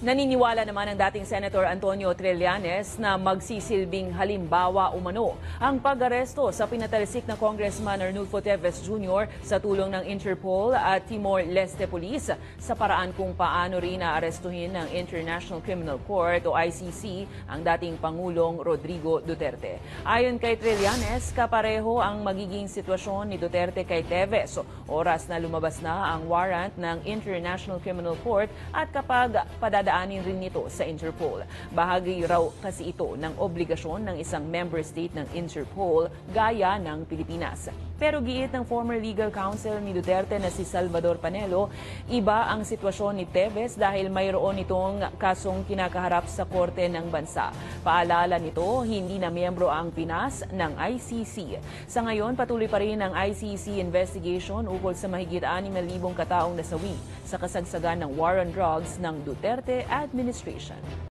Naniniwala naman ang dating Senator Antonio Trillanes na magsisilbing halimbawa umano ang pag-aresto sa pinatalsik na Congressman Arnulfo Teves Jr. sa tulong ng Interpol at Timor-Leste Police sa paraan kung paano rin aarestuhin ng International Criminal Court o ICC ang dating Pangulong Rodrigo Duterte. Ayon kay Trillanes, kapareho ang magiging sitwasyon ni Duterte kay Teves oras na lumabas na ang warrant ng International Criminal Court at kapag padadaanin rin nito sa Interpol. Bahagi raw kasi ito ng obligasyon ng isang member state ng Interpol gaya ng Pilipinas. Pero giit ng former legal counsel ni Duterte na si Salvador Panelo, iba ang sitwasyon ni Teves dahil mayroon itong kasong kinakaharap sa korte ng bansa. Paalala nito, hindi na miyembro ang Pinas ng ICC. Sa ngayon, patuloy pa rin ang ICC investigation ukol sa mahigit 6,000 kataong nasawi sa kasagsagan ng war on drugs ng Duterte administration.